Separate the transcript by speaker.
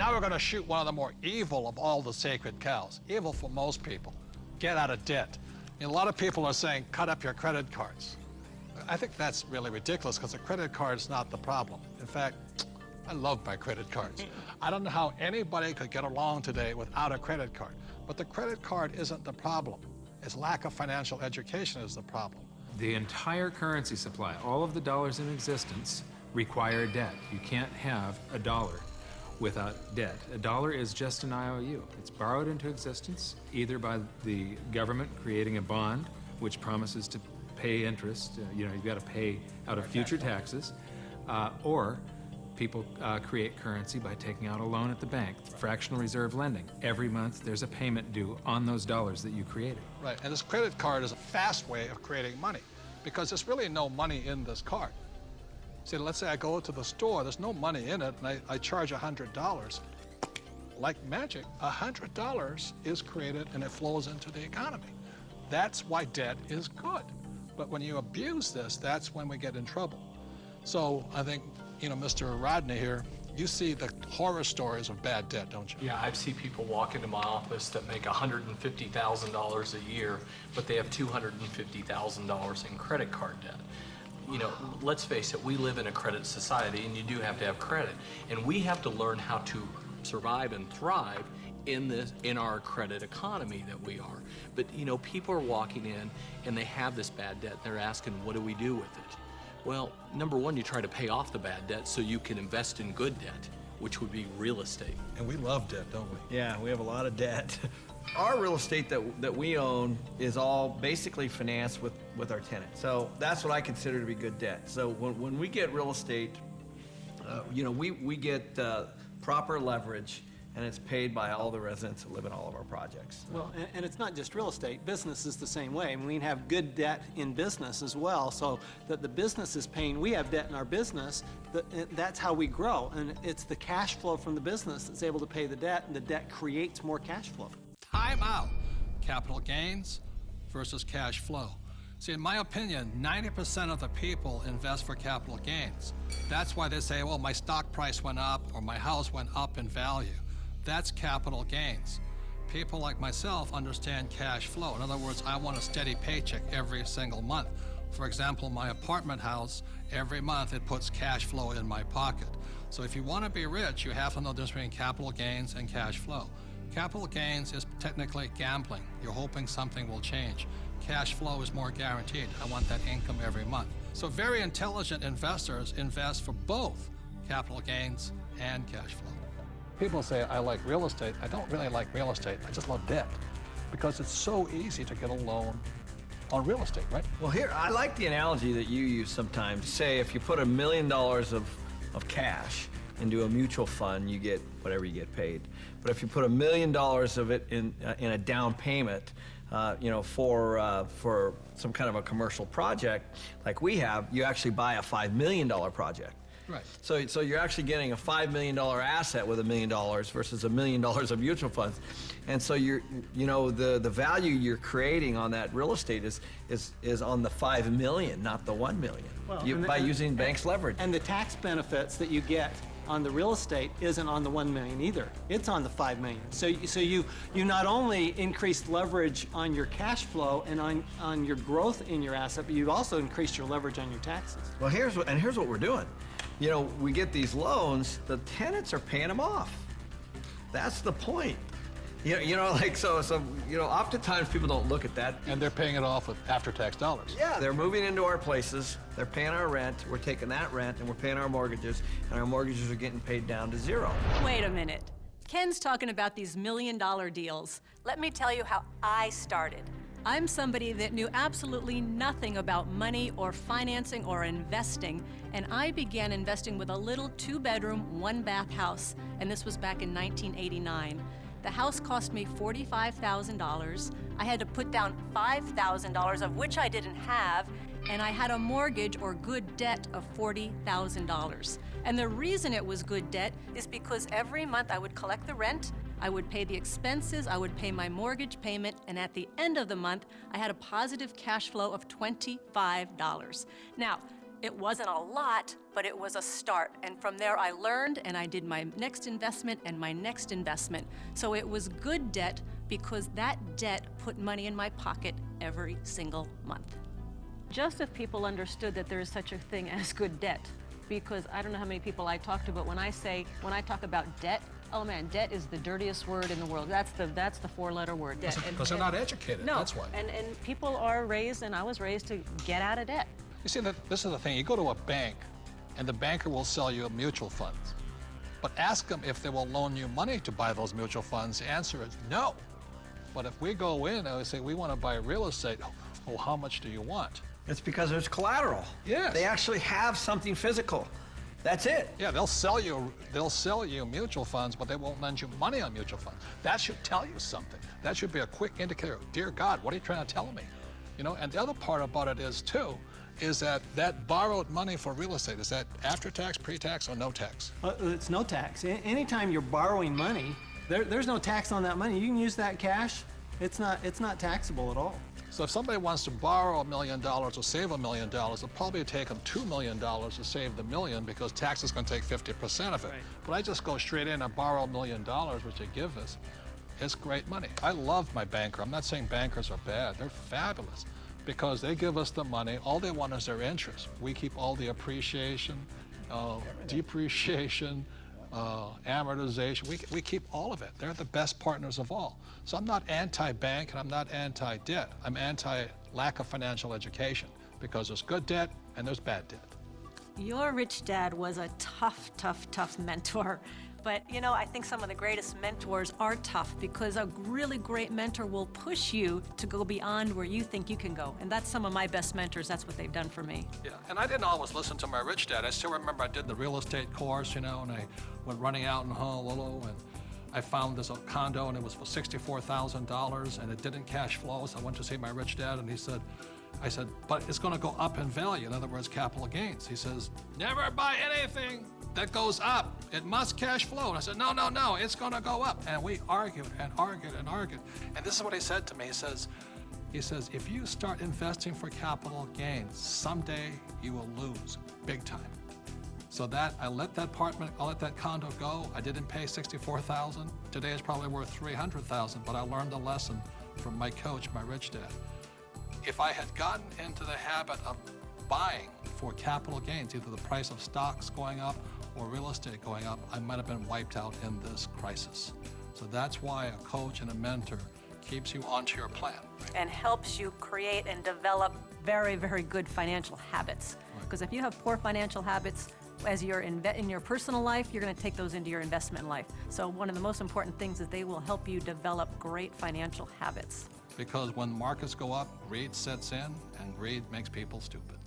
Speaker 1: Now we're going to shoot one of the more evil of all the sacred cows. Evil for most people. Get out of debt. A lot of people are saying, cut up your credit cards. I think that's really ridiculous because a credit card is not the problem. In fact, I love my credit cards. I don't know how anybody could get along today without a credit card. But the credit card isn't the problem. It's lack of financial education is the problem.
Speaker 2: The entire currency supply, all of the dollars in existence, require debt. You can't have a dollar without debt. A dollar is just an IOU. It's borrowed into existence either by the government creating a bond which promises to pay interest, you've got to pay out of future taxes, or people create currency by taking out a loan at the bank, fractional reserve lending. Every month there's a payment due on those dollars that you created.
Speaker 1: Right, and this credit card is a fast way of creating money because there's really no money in this card. See, let's say I go to the store, there's no money in it, and I charge $100. Like magic, $100 is created and it flows into the economy. That's why debt is good. But when you abuse this, that's when we get in trouble. So I think, Mr. Rodney here, you see the horror stories of bad debt, don't you?
Speaker 3: Yeah, I've seen people walk into my office that make $150,000 a year, but they have $250,000 in credit card debt. Let's face it, we live in a credit society and you do have to have credit. And we have to learn how to survive and thrive in our credit economy that we are. But people are walking in and they have this bad debt. They're asking, what do we do with it? Well, number one, you try to pay off the bad debt so you can invest in good debt, which would be real estate.
Speaker 1: And we love debt, don't we?
Speaker 4: Yeah, we have a lot of debt. Our real estate that we own is all basically financed with our tenants. So that's what I consider to be good debt. So when we get real estate, we get proper leverage, and it's paid by all the residents that live in all of our projects.
Speaker 5: Well, and it's not just real estate. Business is the same way. I mean, we have good debt in business as well, so that the business is paying. We have debt in our business. That's how we grow, and it's the cash flow from the business that's able to pay the debt, and the debt creates more cash flow.
Speaker 1: Time out. Capital gains versus cash flow. See, in my opinion, 90% of the people invest for capital gains. That's why they say, well, my stock price went up or my house went up in value. That's capital gains. People like myself understand cash flow. In other words, I want a steady paycheck every single month. For example, my apartment house, every month it puts cash flow in my pocket. So if you want to be rich, you have to know the difference between capital gains and cash flow. Capital gains is technically gambling. You're hoping something will change. Cash flow is more guaranteed. I want that income every month. So very intelligent investors invest for both capital gains and cash flow. People say, I like real estate. I don't really like real estate. I just love debt because it's so easy to get a loan on real estate, right?
Speaker 4: Well, here, I like the analogy that you use sometimes. Say if you put $1 million of cash into a mutual fund, you get whatever you get paid. But if you put $1 million of it in a down payment, for some kind of a commercial project like we have, you actually buy a $5 million project.
Speaker 1: Right.
Speaker 4: So you're actually getting a $5 million asset with $1 million versus $1 million of mutual funds. And so the value you're creating on that real estate is on the $5 million, not the $1 million, by using banks' leverage.
Speaker 5: And the tax benefits that you get on the real estate isn't on the $1 million either. It's on the $5 million. So you not only increased leverage on your cash flow and on your growth in your asset, but you also increased your leverage on your taxes.
Speaker 4: Well, here's what we're doing. We get these loans, the tenants are paying them off. That's the point. Oftentimes people don't look at that.
Speaker 1: And they're paying it off with after-tax dollars.
Speaker 4: Yeah, they're moving into our places, they're paying our rent, we're taking that rent and we're paying our mortgages, and our mortgages are getting paid down to zero.
Speaker 6: Wait a minute. Ken's talking about these $1 million deals. Let me tell you how I started. I'm somebody that knew absolutely nothing about money or financing or investing, and I began investing with a little 2-bedroom, 1-bath house, and this was back in 1989. The house cost me $45,000. I had to put down $5,000, of which I didn't have, and I had a mortgage or good debt of $40,000. And the reason it was good debt is because every month I would collect the rent, I would pay the expenses, I would pay my mortgage payment, and at the end of the month, I had a positive cash flow of $25. Now, It wasn't a lot, but it was a start. And from there, I learned, and I did my next investment and my next investment. So it was good debt because that debt put money in my pocket every single month. Just if people understood that there is such a thing as good debt, because I don't know how many people I talk to, but when I talk about debt, oh man, debt is the dirtiest word in the world. That's the four-letter word, debt.
Speaker 1: Because they're not educated,
Speaker 6: No,
Speaker 1: that's why.
Speaker 6: and people are raised, and I was raised to get out of debt.
Speaker 1: You see, this is the thing. You go to a bank, and the banker will sell you mutual funds. But ask them if they will loan you money to buy those mutual funds. The answer is no. But if we go in and we say, we want to buy real estate, oh, how much do you want?
Speaker 4: It's because there's collateral.
Speaker 1: Yes.
Speaker 4: They actually have something physical. That's it.
Speaker 1: Yeah, they'll sell you mutual funds, but they won't lend you money on mutual funds. That should tell you something. That should be a quick indicator. Dear God, what are you trying to tell me? You know, and the other part about it is, too, is that borrowed money for real estate, is that after tax, pre-tax, or no tax?
Speaker 5: It's no tax. Anytime you're borrowing money, there's no tax on that money. You can use that cash. It's not taxable at all.
Speaker 1: So if somebody wants to borrow $1 million or save $1 million, it'll probably take them $2 million to save the million because tax is going to take 50% of it.
Speaker 5: Right.
Speaker 1: But I just go straight in and borrow $1 million, which they give us. It's great money. I love my banker. I'm not saying bankers are bad. They're fabulous because they give us the money. All they want is their interest. We keep all the appreciation, depreciation, amortization. We keep all of it. They're the best partners of all. So I'm not anti-bank and I'm not anti-debt. I'm anti-lack of financial education because there's good debt and there's bad debt.
Speaker 6: Your rich dad was a tough mentor. But, you know, I think some of the greatest mentors are tough because a really great mentor will push you to go beyond where you think you can go. And that's some of my best mentors. That's what they've done for me.
Speaker 1: Yeah, and I didn't always listen to my rich dad. I still remember I did the real estate course, you know, and I went running out in Honolulu, and I found this condo, and it was for $64,000, and it didn't cash flow, so I went to see my rich dad, and I said, but it's going to go up in value. In other words, capital gains. He says, never buy anything that goes up. It must cash flow. And I said, no, it's going to go up. And we argued and argued and argued. And this is what he said to me. He says, if you start investing for capital gains, someday you will lose big time. So that I let that condo go. I didn't pay $64,000. Today it's probably worth $300,000. But I learned a lesson from my coach, my rich dad. If I had gotten into the habit of buying for capital gains, either the price of stocks going up or real estate going up, I might have been wiped out in this crisis. So that's why a coach and a mentor keeps you onto your plan.
Speaker 6: And helps you create and develop very, very good financial habits. Because if you have poor financial habits, as you're in your personal life, you're going to take those into your investment life. So one of the most important things is they will help you develop great financial habits.
Speaker 1: Because when markets go up, greed sets in, and greed makes people stupid.